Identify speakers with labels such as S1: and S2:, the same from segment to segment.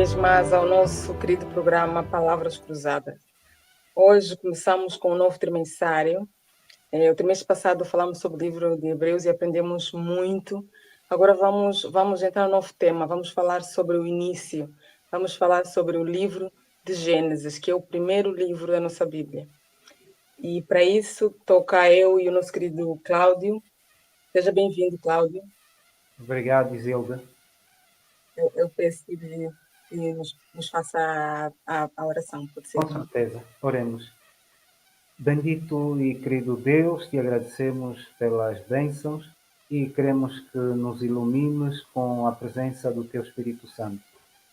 S1: vez mais ao nosso querido programa Palavras Cruzadas. Hoje começamos com um novo trimestriário. O trimestre passado falamos sobre o livro de Hebreus e aprendemos muito. Agora vamos entrar no novo tema, vamos falar sobre o início. Vamos falar sobre o livro de Gênesis, que é o primeiro livro da nossa Bíblia. E para isso, toca eu e o nosso querido Cláudio. Seja bem-vindo, Cláudio.
S2: Obrigado, Isilda.
S1: Eu peço que nos faça a oração, pode ser?
S2: Com certeza. Oremos. Bendito e querido Deus, te agradecemos pelas bênçãos e queremos que nos ilumines com a presença do teu Espírito Santo.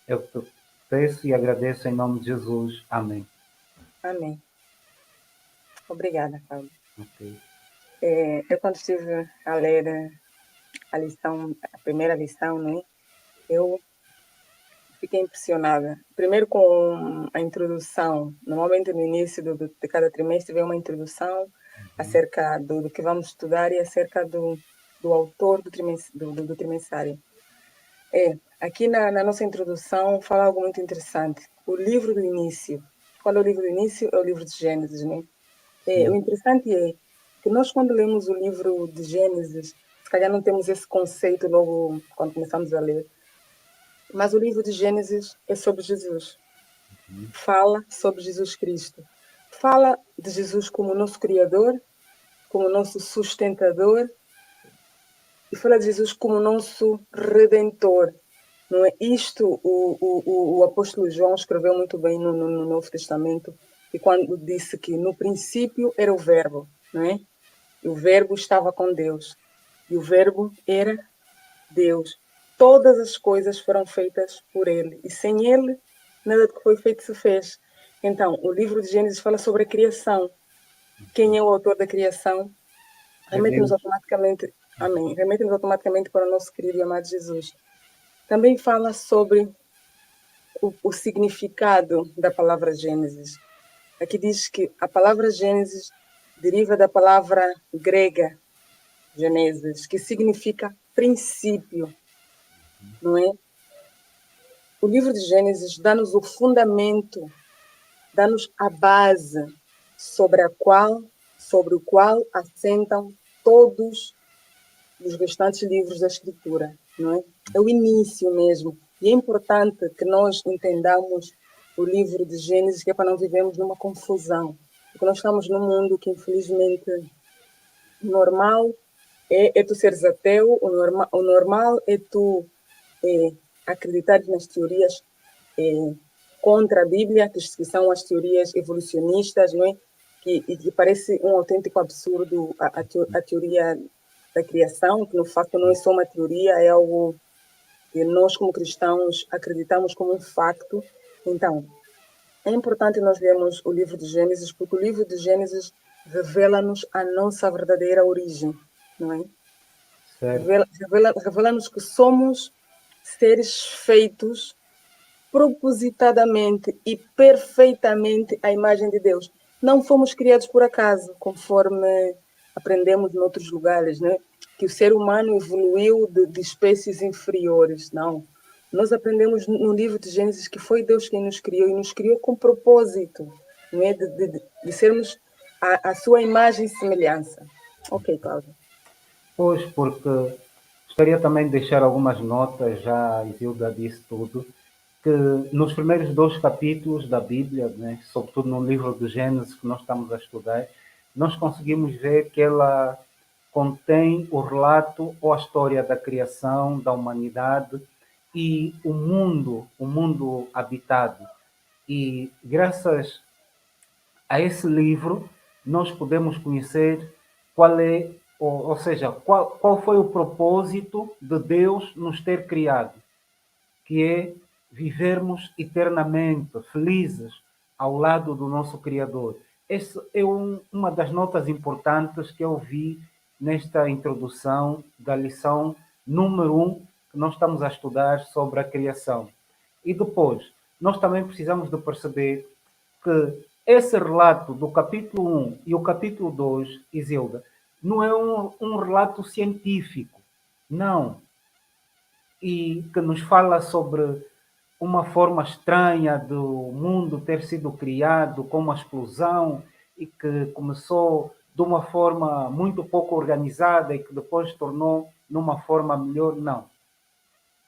S2: Eu te peço e agradeço em nome de Jesus. Amém.
S1: Amém. Obrigada, Cláudio.
S2: Okay.
S1: Eu quando estive a ler a lição, a primeira lição, né, eu fiquei impressionada. Primeiro com a introdução. Normalmente no início de cada trimestre vem uma introdução acerca do que vamos estudar e acerca do autor do trimestriário. Aqui na nossa introdução fala algo muito interessante. O livro do início. Qual é o livro do início? É o livro de Gênesis, né? O interessante é que nós, quando lemos o livro de Gênesis, se calhar não temos esse conceito logo quando começamos a ler. Mas o livro de Gênesis é sobre Jesus. Fala sobre Jesus Cristo. Fala de Jesus como nosso Criador, como nosso sustentador, e fala de Jesus como nosso Redentor. Não é isto o apóstolo João escreveu muito bem no Novo Testamento, e quando disse que no princípio era o Verbo, não é? E o Verbo estava com Deus, e o Verbo era Deus. Todas as coisas foram feitas por Ele, e sem Ele, nada do que foi feito se fez. Então, o livro de Gênesis fala sobre a criação. Quem é o autor da criação? Remete-nos automaticamente, amém, remete-nos automaticamente para o nosso querido e amado Jesus. Também fala sobre o significado da palavra Gênesis. Aqui diz que a palavra Gênesis deriva da palavra grega Gênesis, que significa princípio, não é? O livro de Gênesis dá-nos o fundamento, dá-nos a base sobre o qual assentam todos os restantes livros da Escritura, não é? É o início mesmo. E é importante que nós entendamos o livro de Gênesis, que é para não vivermos numa confusão. Porque nós estamos num mundo que, infelizmente, normal é tu seres ateu, o normal é tu acreditares nas teorias contra a Bíblia, que são as teorias evolucionistas, não é? Que parece um autêntico absurdo a teoria da criação, que no facto não é só uma teoria, é algo que nós como cristãos acreditamos como um facto. Então, é importante nós lermos o livro de Gênesis, porque o livro de Gênesis revela-nos a nossa verdadeira origem, não é? Revela-nos que somos seres feitos propositadamente e perfeitamente à imagem de Deus. Não fomos criados por acaso, conforme aprendemos em outros lugares, né? Que o ser humano evoluiu de espécies inferiores. Não. Nós aprendemos no livro de Gênesis que foi Deus quem nos criou, e nos criou com propósito, não é? De sermos a sua imagem e semelhança. Ok, Cláudio.
S2: Pois, porque gostaria também de deixar algumas notas, já a Isilda disse tudo, que nos primeiros 2 capítulos da Bíblia, né, sobretudo no livro de Gênesis que nós estamos a estudar, nós conseguimos ver que ela contém o relato ou a história da criação, da humanidade e o mundo habitado. E graças a esse livro nós podemos conhecer qual é, ou seja, qual foi o propósito de Deus nos ter criado, que é vivermos eternamente felizes ao lado do nosso Criador. Essa é uma das notas importantes que eu vi nesta introdução da lição número 1 que nós estamos a estudar sobre a criação. E depois, nós também precisamos de perceber que esse relato do capítulo 1 e o capítulo 2, Isilda, não é um relato científico, não. E que nos fala sobre uma forma estranha do mundo ter sido criado com uma explosão e que começou de uma forma muito pouco organizada e que depois se tornou numa forma melhor. Não,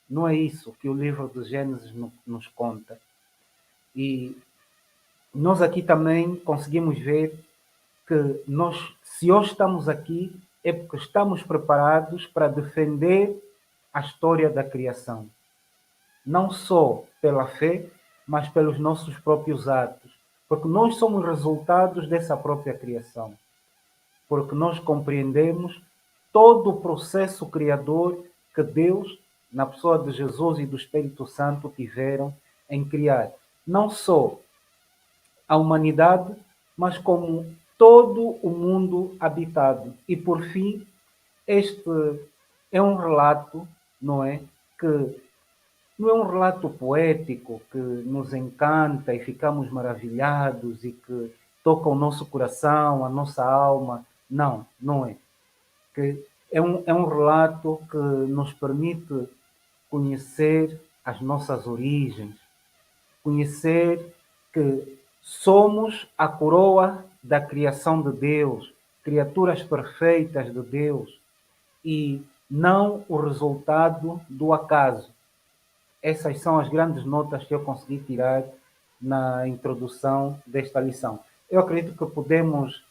S2: não é isso que o livro de Gênesis nos conta. E nós aqui também conseguimos ver que nós, se hoje estamos aqui, é porque estamos preparados para defender a história da criação. Não só pela fé, mas pelos nossos próprios atos. Porque nós somos resultados dessa própria criação. Porque nós compreendemos todo o processo criador que Deus, na pessoa de Jesus e do Espírito Santo, tiveram em criar não só a humanidade, mas como todo o mundo habitado. E por fim, este é um relato, não é? Que não é um relato poético que nos encanta e ficamos maravilhados e que toca o nosso coração, a nossa alma. Não, não é. Que é um relato que nos permite conhecer as nossas origens, conhecer que somos a coroa da criação de Deus, criaturas perfeitas de Deus e não o resultado do acaso. Essas são as grandes notas que eu consegui tirar na introdução desta lição. Eu acredito que podemos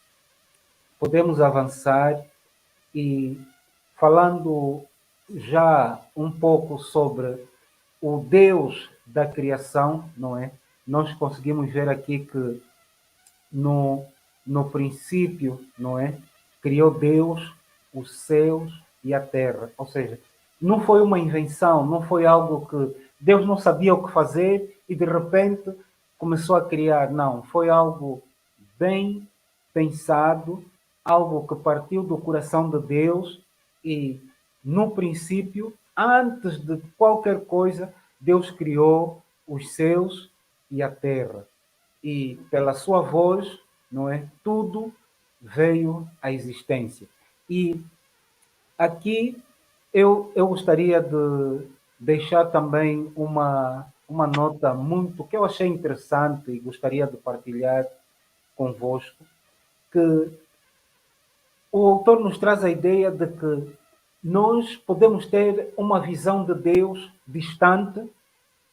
S2: avançar e falando já um pouco sobre o Deus da criação, não é? Nós conseguimos ver aqui que no princípio, não é? Criou Deus os céus e a terra. Ou seja, não foi uma invenção, não foi algo que Deus não sabia o que fazer e de repente começou a criar. Não, foi algo bem pensado, algo que partiu do coração de Deus e no princípio, antes de qualquer coisa, Deus criou os céus e a terra. E pela sua voz, não é? Tudo veio à existência. E aqui eu gostaria de deixar também uma nota muito que eu achei interessante e gostaria de partilhar convosco, que o autor nos traz a ideia de que nós podemos ter uma visão de Deus distante,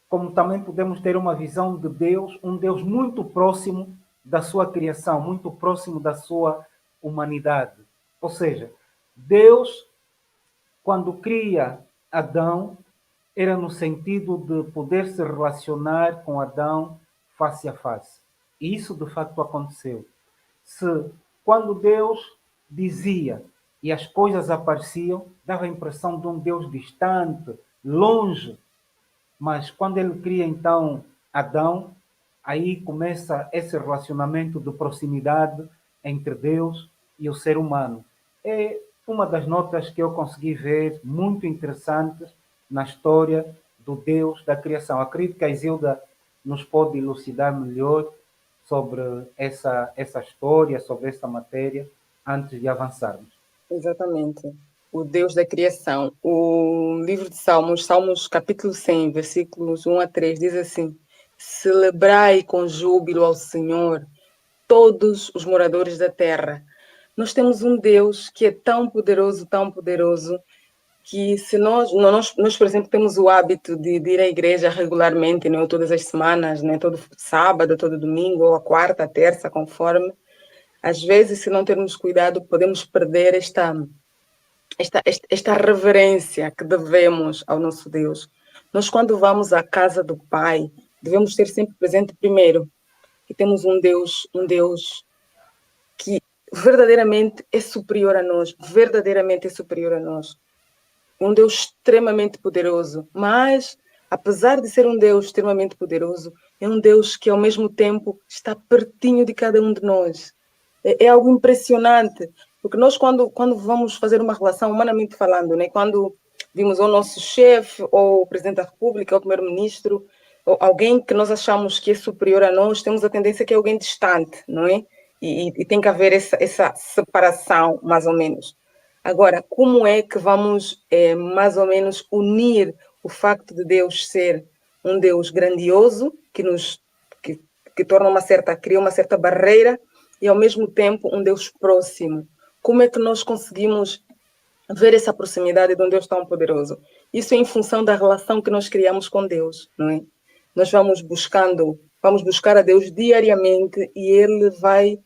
S2: como também podemos ter uma visão de Deus, um Deus muito próximo da sua criação, muito próximo da sua humanidade. Ou seja, Deus, quando cria Adão, era no sentido de poder se relacionar com Adão face a face. E isso de facto aconteceu. Quando Deus dizia e as coisas apareciam, dava a impressão de um Deus distante, longe. Mas quando ele cria então Adão, aí começa esse relacionamento de proximidade entre Deus e o ser humano. É uma das notas que eu consegui ver muito interessantes na história do Deus da criação. Acredito que a Isilda nos pode elucidar melhor sobre essa história, sobre essa matéria, antes de avançarmos.
S1: Exatamente. O Deus da criação. O livro de Salmos, Salmos capítulo 100, versículos 1 a 3, diz assim: celebrai com júbilo ao Senhor todos os moradores da terra. Nós temos um Deus que é tão poderoso, que se nós, por exemplo, temos o hábito de ir à igreja regularmente, não é? Todas as semanas, não é? Todo sábado, todo domingo, ou a quarta, a terça, conforme. Às vezes, se não termos cuidado, podemos perder esta reverência que devemos ao nosso Deus. Nós, quando vamos à casa do Pai, devemos ter sempre presente, primeiro, que temos um Deus que verdadeiramente é superior a nós, verdadeiramente é superior a nós. Um Deus extremamente poderoso, mas, apesar de ser um Deus extremamente poderoso, é um Deus que, ao mesmo tempo, está pertinho de cada um de nós. É algo impressionante, porque nós, quando vamos fazer uma relação, humanamente falando, né? Quando vimos o nosso chefe, ou o presidente da República, ou o primeiro-ministro, ou alguém que nós achamos que é superior a nós, temos a tendência que é alguém distante, não é? E tem que haver essa separação, mais ou menos. Agora, como é que vamos, mais ou menos, unir o facto de Deus ser um Deus grandioso que torna cria uma certa barreira e ao mesmo tempo um Deus próximo. Como é que nós conseguimos ver essa proximidade de um Deus tão poderoso? Isso é em função da relação que nós criamos com Deus, não é? Nós vamos buscar a Deus diariamente e Ele vai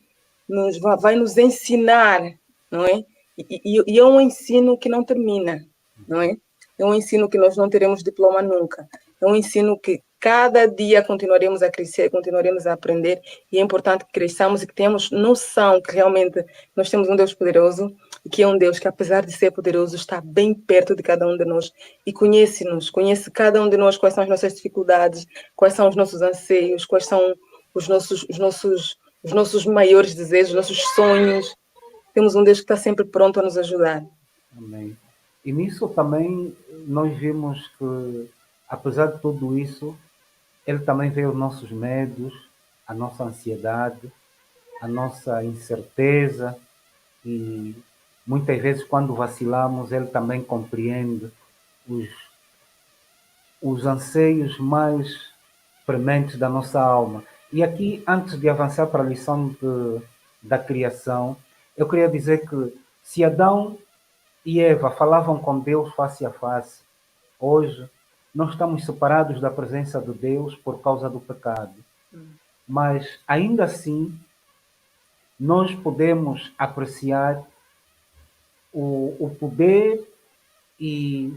S1: nos ensinar, não é? E é um ensino que não termina, não é? É um ensino que nós não teremos diploma nunca. É um ensino que cada dia continuaremos a crescer, continuaremos a aprender, e é importante que cresçamos e que tenhamos noção que realmente nós temos um Deus poderoso, e que é um Deus que, apesar de ser poderoso, está bem perto de cada um de nós e conhece-nos, conhece cada um de nós, quais são as nossas dificuldades, quais são os nossos anseios, quais são os nossos maiores desejos, os nossos sonhos. Temos um Deus que está sempre pronto a nos ajudar.
S2: Amém. E nisso também nós vimos que, apesar de tudo isso, Ele também vê os nossos medos, a nossa ansiedade, a nossa incerteza, e muitas vezes quando vacilamos, Ele também compreende os, os anseios mais prementes da nossa alma. E aqui, antes de avançar para a lição da criação, eu queria dizer que se Adão e Eva falavam com Deus face a face, hoje nós estamos separados da presença de Deus por causa do pecado. Mas, ainda assim, nós podemos apreciar o poder e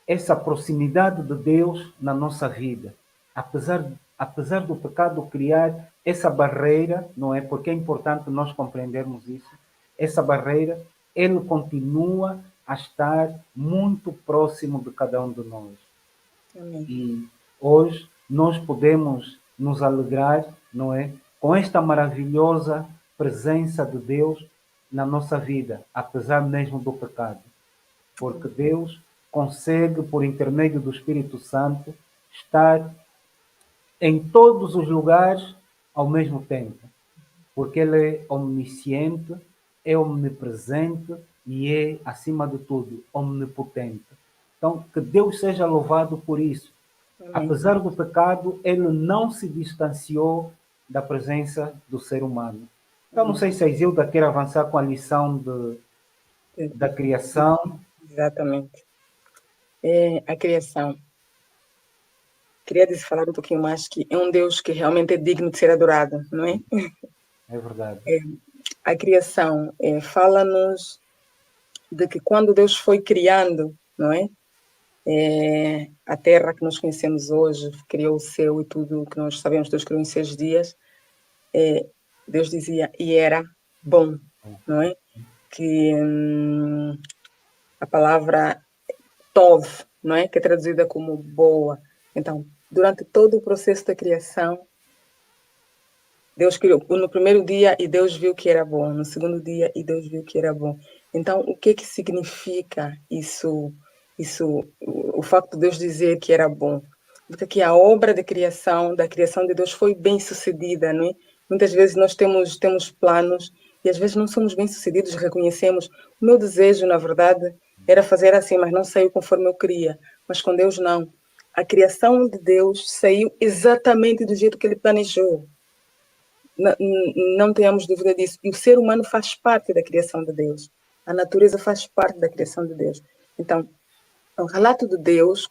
S2: essa proximidade de Deus na nossa vida. Apesar do pecado criar essa barreira, não é? Porque é importante nós compreendermos isso. Essa barreira, Ele continua a estar muito próximo de cada um de nós.
S1: Amém.
S2: E hoje nós podemos nos alegrar, não é? Com esta maravilhosa presença de Deus na nossa vida, apesar mesmo do pecado. Porque Deus consegue, por intermédio do Espírito Santo, estar em todos os lugares ao mesmo tempo. Porque Ele é omnisciente, é omnipresente e é, acima de tudo, omnipotente. Então, que Deus seja louvado por isso.
S1: Amém.
S2: Apesar do pecado, Ele não se distanciou da presença do ser humano. Então, não sei se a Isilda quer avançar com a lição da criação.
S1: Exatamente. A criação. Queria falar um pouquinho mais que é um Deus que realmente é digno de ser adorado, não é?
S2: É verdade.
S1: A criação fala-nos de que quando Deus foi criando, não é? A terra que nós conhecemos hoje, criou o céu e tudo o que nós sabemos, Deus criou em 6 dias. Deus dizia, e era bom, não é? Que a palavra tov, não é? Que é traduzida como boa. Então, durante todo o processo da criação, Deus criou no primeiro dia e Deus viu que era bom, no segundo dia e Deus viu que era bom. Então, o que significa isso? O facto de Deus dizer que era bom, porque que a obra da criação de Deus foi bem sucedida, não é? Muitas vezes nós temos planos e às vezes não somos bem sucedidos, reconhecemos. O meu desejo, na verdade, era fazer assim, mas não saiu conforme eu queria. Mas com Deus não. A criação de Deus saiu exatamente do jeito que Ele planejou. Não tenhamos dúvida disso. E o ser humano faz parte da criação de Deus. A natureza faz parte da criação de Deus. Então, o relato de Deus,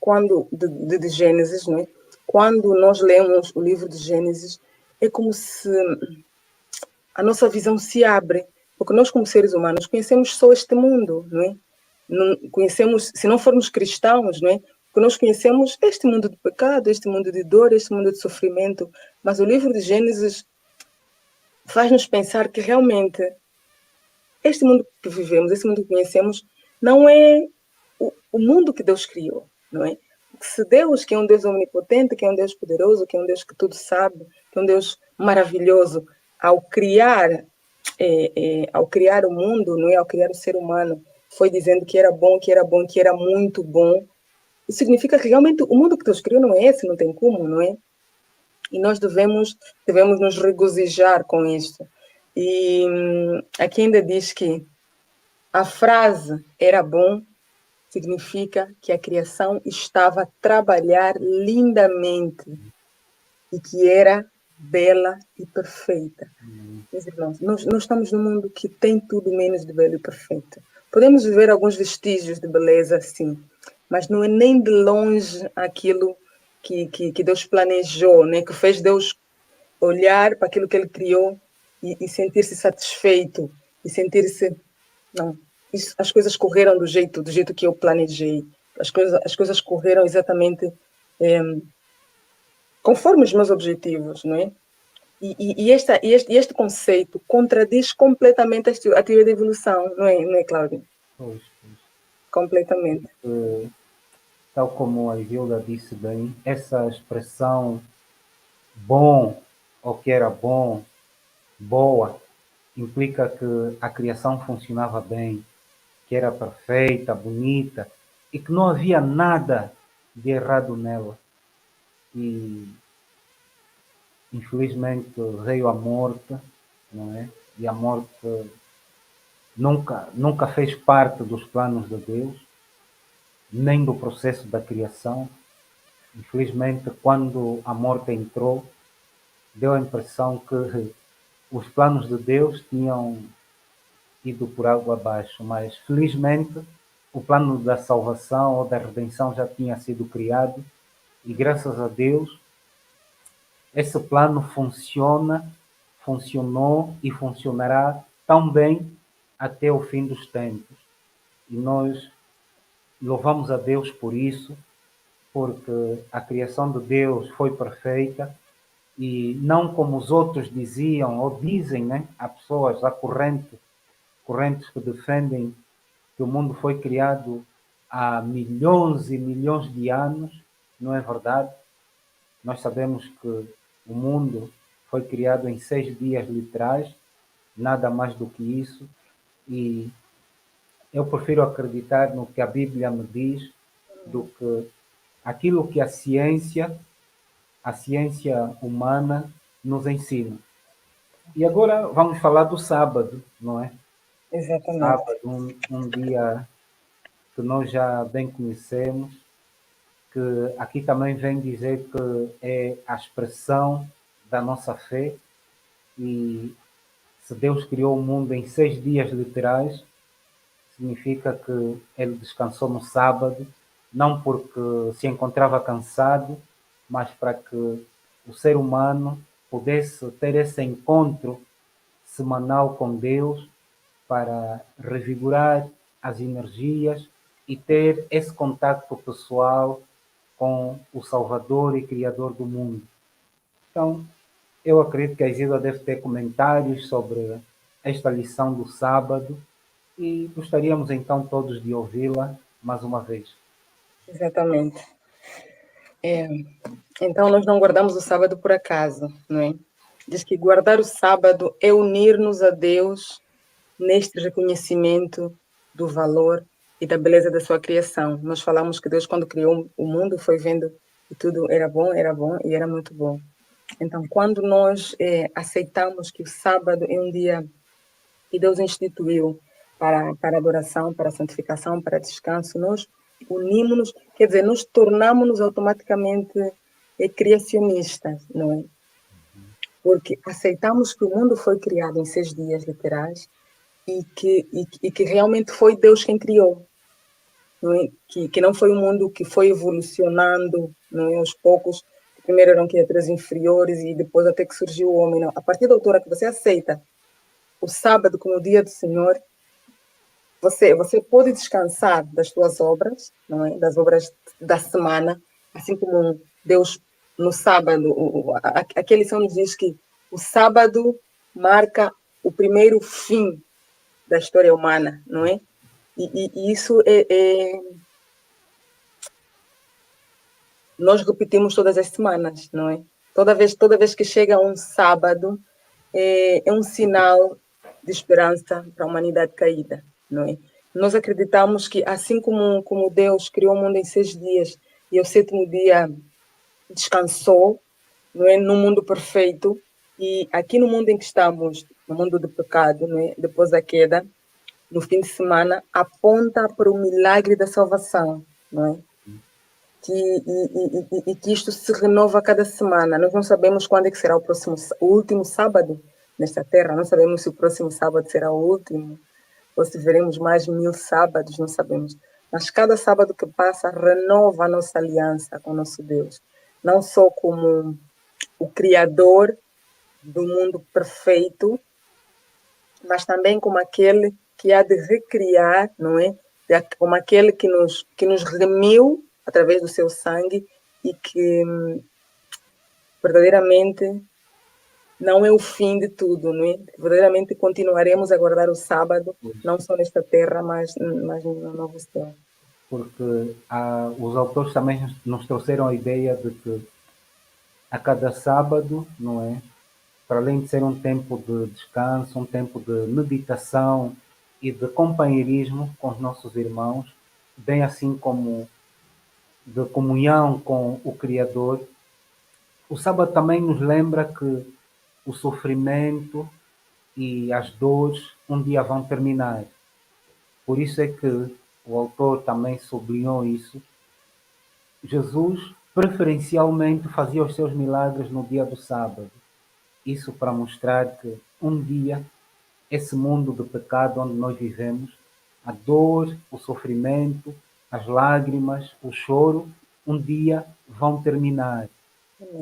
S1: de Gênesis, não é? Quando nós lemos o livro de Gênesis, é como se a nossa visão se abre. Porque nós, como seres humanos, conhecemos só este mundo, não é? Não conhecemos, se não formos cristãos, não é? Porque nós conhecemos este mundo de pecado, este mundo de dor, este mundo de sofrimento. Mas o livro de Gênesis faz-nos pensar que realmente este mundo que vivemos, esse mundo que conhecemos, não é o mundo que Deus criou, não é? Se Deus, que é um Deus omnipotente, que é um Deus poderoso, que é um Deus que tudo sabe, que é um Deus maravilhoso, ao criar o mundo, não é? Ao criar o ser humano, foi dizendo que era bom, que era bom, que era muito bom. Isso significa que realmente o mundo que Deus criou não é esse, não tem como, não é? E nós devemos nos regozijar com isto. E aqui ainda diz que a frase era bom significa que a criação estava a trabalhar lindamente e que era bela e perfeita. Meus irmãos, nós estamos num mundo que tem tudo menos de belo e perfeito. Podemos ver alguns vestígios de beleza, sim, mas não é nem de longe aquilo que Deus planejou, né? Que fez Deus olhar para aquilo que Ele criou e sentir-se satisfeito, e sentir-se... Não, as coisas correram do jeito que eu planejei. As coisas correram exatamente conforme os meus objetivos, não é? E este conceito contradiz completamente a teoria da evolução, não é, Cláudio?
S2: Pois, pois.
S1: Completamente.
S2: Tal como a Ivilda disse bem, essa expressão bom, ou que era bom, boa, implica que a criação funcionava bem, que era perfeita, bonita e que não havia nada de errado nela. E infelizmente veio a morte, não é? E a morte nunca fez parte dos planos de Deus, nem do processo da criação. Infelizmente, quando a morte entrou, deu a impressão que os planos de Deus tinham ido por água abaixo, mas felizmente o plano da salvação ou da redenção já tinha sido criado e graças a Deus esse plano funcionou e funcionará tão bem até o fim dos tempos. E nós louvamos a Deus por isso, porque a criação de Deus foi perfeita e não como os outros diziam ou dizem, né? Há pessoas, há correntes que defendem que o mundo foi criado há milhões e milhões de anos. Não é verdade. Nós sabemos que o mundo foi criado em 6 dias literais, nada mais do que isso, e eu prefiro acreditar no que a Bíblia me diz do que aquilo que a ciência humana nos ensina. E agora vamos falar do sábado, não é?
S1: Exatamente.
S2: Sábado, um dia que nós já bem conhecemos, que aqui também vem dizer que é a expressão da nossa fé e se Deus criou o mundo em 6 dias literais, significa que ele descansou no sábado, não porque se encontrava cansado, mas para que o ser humano pudesse ter esse encontro semanal com Deus para revigorar as energias e ter esse contacto pessoal com o Salvador e Criador do mundo. Então, eu acredito que a Isilda deve ter comentários sobre esta lição do sábado e gostaríamos então todos de ouvi-la mais uma vez.
S1: Exatamente. Então, nós não guardamos o sábado por acaso, não é? Diz que guardar o sábado é unir-nos a Deus neste reconhecimento do valor e da beleza da sua criação. Nós falamos que Deus, quando criou o mundo, foi vendo que tudo era bom e era muito bom. Então, quando nós aceitamos que o sábado é um dia que Deus instituiu para adoração, para santificação, para descanso, nós unimos-nos, quer dizer, nós tornamos-nos automaticamente criacionistas, não é? Porque aceitamos que o mundo foi criado em 6 dias literais e que realmente foi Deus quem criou, não é? Que não foi um mundo que foi evolucionando, não é? Aos poucos, primeiro eram criaturas inferiores e depois até que surgiu o homem. Não. A partir da altura que você aceita o sábado como o dia do Senhor, você pode descansar das suas obras, não é? Das obras da semana, assim como Deus no sábado, aquele lição nos diz que o sábado marca o primeiro fim da história humana, não é? E isso nós repetimos todas as semanas, não é? Toda vez que chega um sábado, é um sinal de esperança para a humanidade caída, não é? Nós acreditamos que, assim como Deus criou o mundo em 6 dias e ao sétimo dia descansou, não é? No mundo perfeito, e aqui no mundo em que estamos, no mundo do pecado, não é? Depois da queda, no fim de semana aponta para o milagre da salvação, não é? E que isto se renova a cada semana. Nós não sabemos quando é que será o último sábado nesta terra, não sabemos se o próximo sábado será o último, ou se veremos mais 1000 sábados, não sabemos. Mas cada sábado que passa renova a nossa aliança com o nosso Deus. Não só como o Criador do mundo perfeito, mas também como aquele que há de recriar, não é? Como aquele que nos remiu através do seu sangue e que verdadeiramente não é o fim de tudo, não é? Verdadeiramente continuaremos a guardar o sábado, não só nesta terra, mas no novo céu.
S2: Porque os autores também nos trouxeram a ideia de que a cada sábado, não é? Para além de ser um tempo de descanso, um tempo de meditação e de companheirismo com os nossos irmãos, bem assim como de comunhão com o Criador, o sábado também nos lembra que o sofrimento e as dores um dia vão terminar. Por isso é que o autor também sublinhou isso. Jesus preferencialmente fazia os seus milagres no dia do sábado. Isso para mostrar que um dia esse mundo de pecado onde nós vivemos, a dor, o sofrimento, as lágrimas, o choro, um dia vão terminar.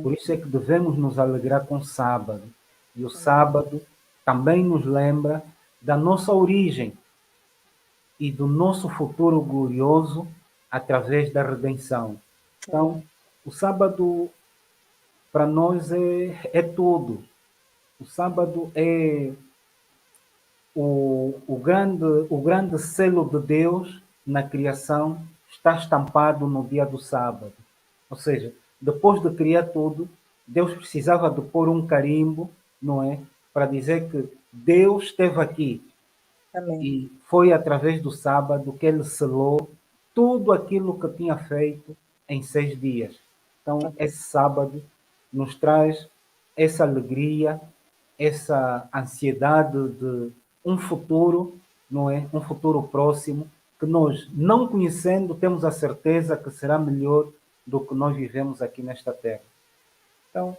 S2: Por isso é que devemos nos alegrar com o sábado. E o sábado também nos lembra da nossa origem e do nosso futuro glorioso através da redenção. Então, o sábado para nós é tudo. O sábado é o grande selo de Deus na criação está estampado no dia do sábado. Ou seja, depois de criar tudo, Deus precisava de pôr um carimbo, não é? Para dizer que Deus esteve aqui.
S1: Amém.
S2: E foi através do sábado que ele selou tudo aquilo que tinha feito em 6 dias. Então, esse sábado nos traz essa alegria, essa ansiedade de um futuro, não é? Um futuro próximo, que nós, não conhecendo, temos a certeza que será melhor do que nós vivemos aqui nesta terra. Então,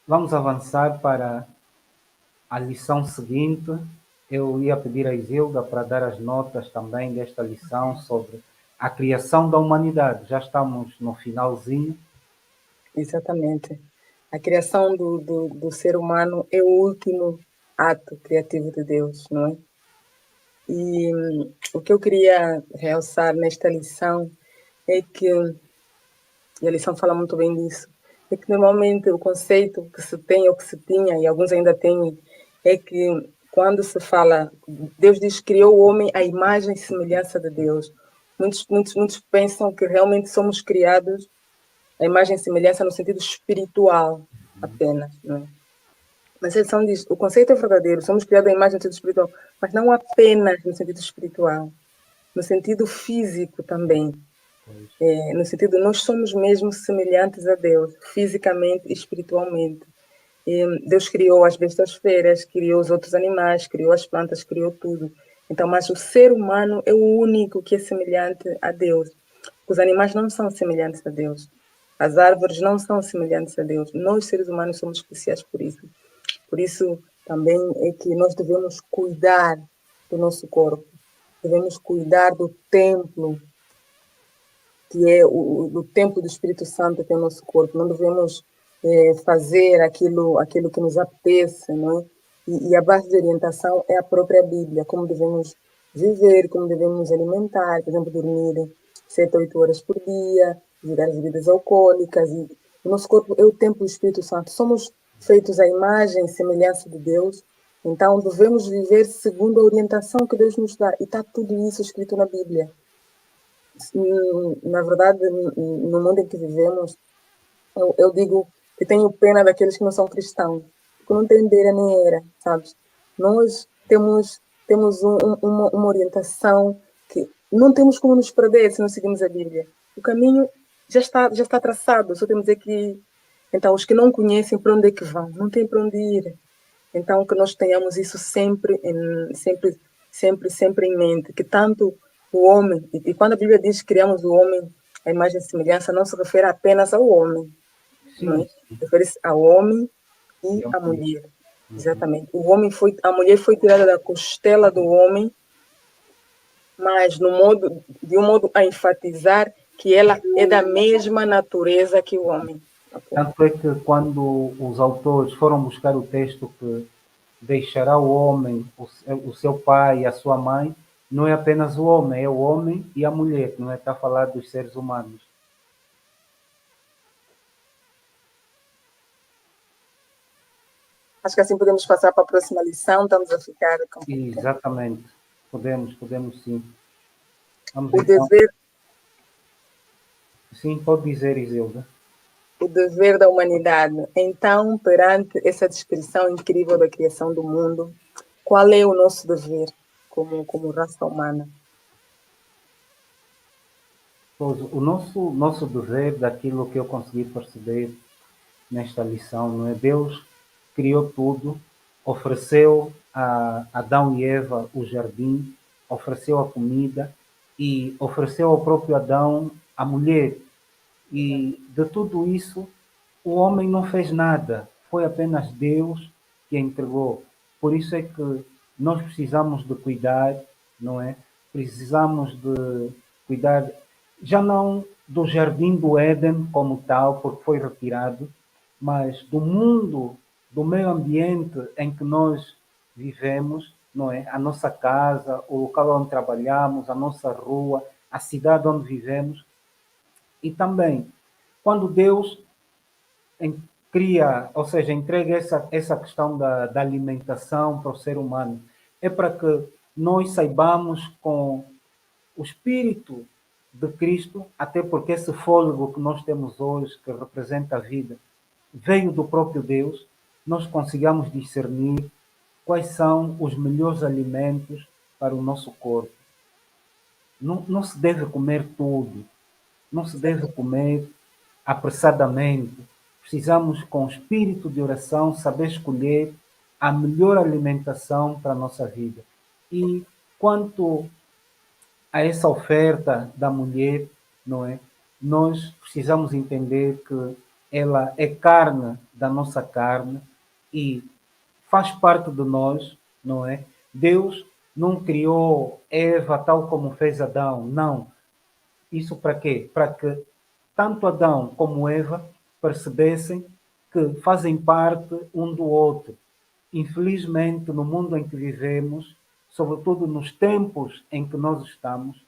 S2: vamos avançar para a lição seguinte. Eu ia pedir a Isilda para dar as notas também desta lição sobre a criação da humanidade. Já estamos no finalzinho.
S1: Exatamente. A criação do ser humano é o último ato criativo de Deus, não é? E o que eu queria realçar nesta lição é que, e a lição fala muito bem disso, é que normalmente o conceito que se tem ou que se tinha, e alguns ainda têm, é que quando se fala, Deus diz que criou o homem à imagem e semelhança de Deus. Muitos pensam que realmente somos criados à imagem e semelhança no sentido espiritual apenas, não é? Mas a lição diz, o conceito é verdadeiro, somos criados à imagem no sentido espiritual, mas não apenas no sentido espiritual, no sentido físico também. No sentido, nós somos mesmo semelhantes a Deus, fisicamente e espiritualmente. Deus criou as bestosferas, criou os outros animais, criou as plantas, criou tudo. Então, mas o ser humano é o único que é semelhante a Deus. Os animais não são semelhantes a Deus. As árvores não são semelhantes a Deus. Nós, seres humanos, somos especiais por isso. Por isso, também é que nós devemos cuidar do nosso corpo. Devemos cuidar do templo, que é o templo do Espírito Santo, que é o nosso corpo. Não devemos fazer aquilo que nos apetece, não é? E a base de orientação é a própria Bíblia, como devemos viver, como devemos nos alimentar, por exemplo, dormir 7 a 8 horas por dia, evitar as bebidas alcoólicas. E o nosso corpo é o templo do Espírito Santo. Somos feitos à imagem e semelhança de Deus, então devemos viver segundo a orientação que Deus nos dá. E está tudo isso escrito na Bíblia. Na verdade, no mundo em que vivemos, eu digo que tenho pena daqueles que não são cristãos, que não têm beira nem era, sabes? Nós temos uma orientação que não temos como nos perder se não seguimos a Bíblia. O caminho já está traçado, só temos é que... Então, os que não conhecem, para onde é que vão? Não tem para onde ir. Então, que nós tenhamos isso sempre sempre em mente que tanto o homem, e quando a Bíblia diz que criamos o homem à imagem e semelhança, não se refere apenas ao homem, não
S2: Sim,
S1: é? Refere-se ao homem
S2: e
S1: e
S2: é
S1: à
S2: um-
S1: mulher. Exatamente. A mulher foi tirada da costela do homem, mas de um modo a enfatizar que ela é da mesma natureza que o homem. Ok?
S2: Tanto é que quando os autores foram buscar o texto que deixará o homem, o seu pai e a sua mãe, não é apenas o homem, é o homem e a mulher, não é? Está a falar dos seres humanos.
S1: Acho que assim podemos passar para a próxima lição. Estamos a ficar com pouco tempo.
S2: Exatamente. Podemos sim. Vamos
S1: O
S2: então.
S1: dever,
S2: Sim, pode dizer, Isilda.
S1: o dever da humanidade. Então, perante essa descrição incrível da criação do mundo, qual é o nosso dever como raça humana?
S2: Pois, o nosso dever, daquilo que eu consegui perceber nesta lição, não é? Deus criou tudo, ofereceu a Adão e Eva o jardim, ofereceu a comida e ofereceu ao próprio Adão a mulher. E de tudo isso, o homem não fez nada, foi apenas Deus que entregou. Por isso é que nós precisamos de cuidar, não é? Precisamos de cuidar, já não do jardim do Éden como tal, porque foi retirado, mas do mundo, do meio ambiente em que nós vivemos, não é? A nossa casa, o local onde trabalhamos, a nossa rua, a cidade onde vivemos. E também, quando Deus cria, ou seja, entrega essa questão da alimentação para o ser humano, é para que nós saibamos com o Espírito de Cristo, até porque esse fôlego que nós temos hoje, que representa a vida, veio do próprio Deus, nós consigamos discernir quais são os melhores alimentos para o nosso corpo. Não se deve comer tudo, não se deve comer apressadamente. Precisamos, com espírito de oração, saber escolher a melhor alimentação para a nossa vida. E quanto a essa oferta da mulher, não é? Nós precisamos entender que ela é carne da nossa carne e faz parte de nós, não é? Deus não criou Eva tal como fez Adão, não. Isso para quê? Para que tanto Adão como Eva percebessem que fazem parte um do outro. Infelizmente, no mundo em que vivemos, sobretudo nos tempos em que nós estamos,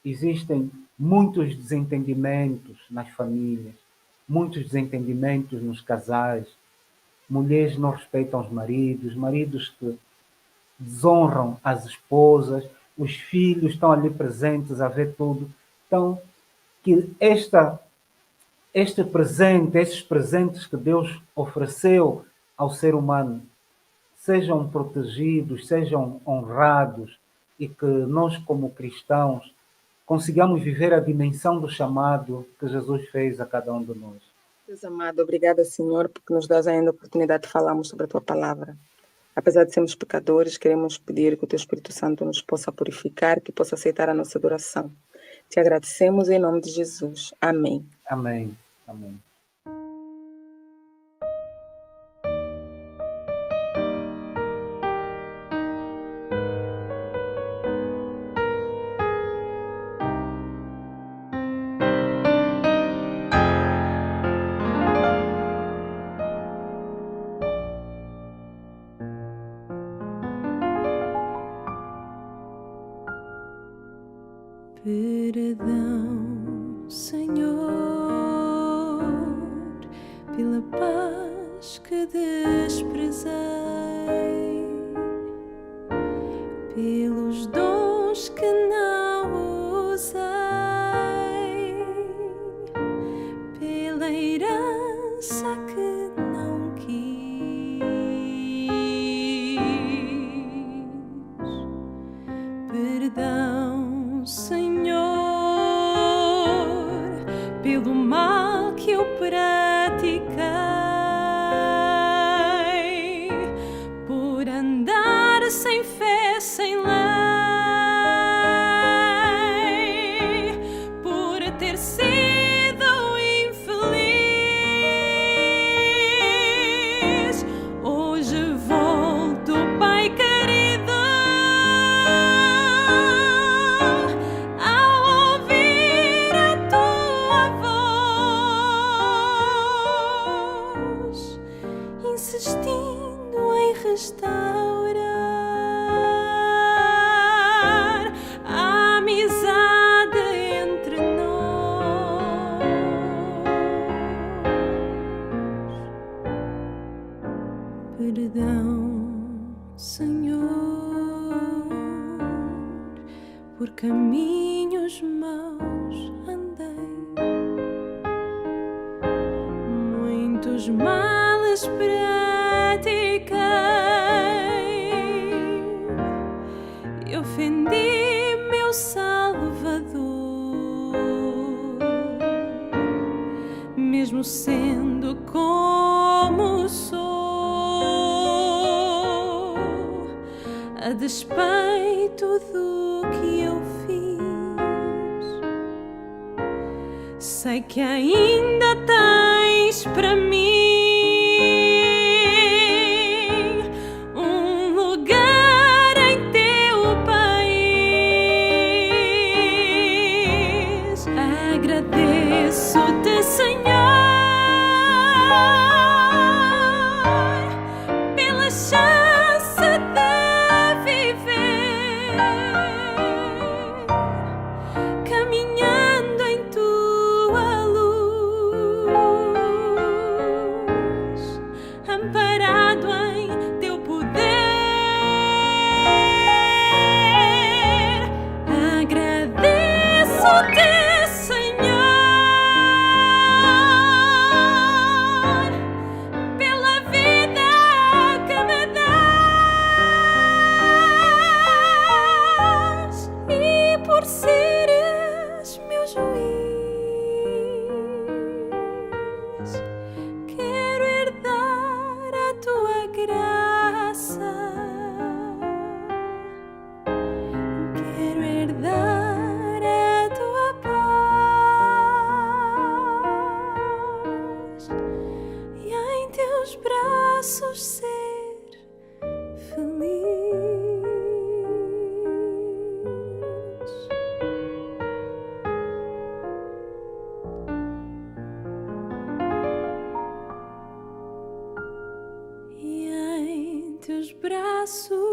S2: existem muitos desentendimentos nas famílias, muitos desentendimentos nos casais. Mulheres não respeitam os maridos que desonram as esposas, os filhos estão ali presentes a ver tudo. Então, que este presente, estes presentes que Deus ofereceu ao ser humano, sejam protegidos, sejam honrados e que nós, como cristãos, consigamos viver a dimensão do chamado que Jesus fez a cada um de nós.
S1: Deus amado, obrigada, Senhor, porque nos dás ainda a oportunidade de falarmos sobre a tua palavra. Apesar de sermos pecadores, queremos pedir que o teu Espírito Santo nos possa purificar, que possa aceitar a nossa adoração. Te agradecemos em nome de Jesus. Amém.
S2: Amém. Amém.
S3: Perdão, Senhor, pela paz que desprezei, pelos dons que não usei, pela herança que não quis. Perdão, Senhor, pelo mal que eu pratiquei, por andar sem fé, sem lei. por caminhos maus andei, muitos males pratiquei e ofendi meu Salvador, mesmo sendo como sou, a despeito do que eu fiz. Sei que ainda tens para mim um lugar em teu país. Agradeço-te, Senhor, pela chance de viver caminhando em tua luz, amparado em teu poder. Agradeço-te, Senhor, pela vida que me dás e por seres meu juiz. Quero herdar a tua graça, quero herdar a tua paz e em teus braços ser feliz. E em teus braços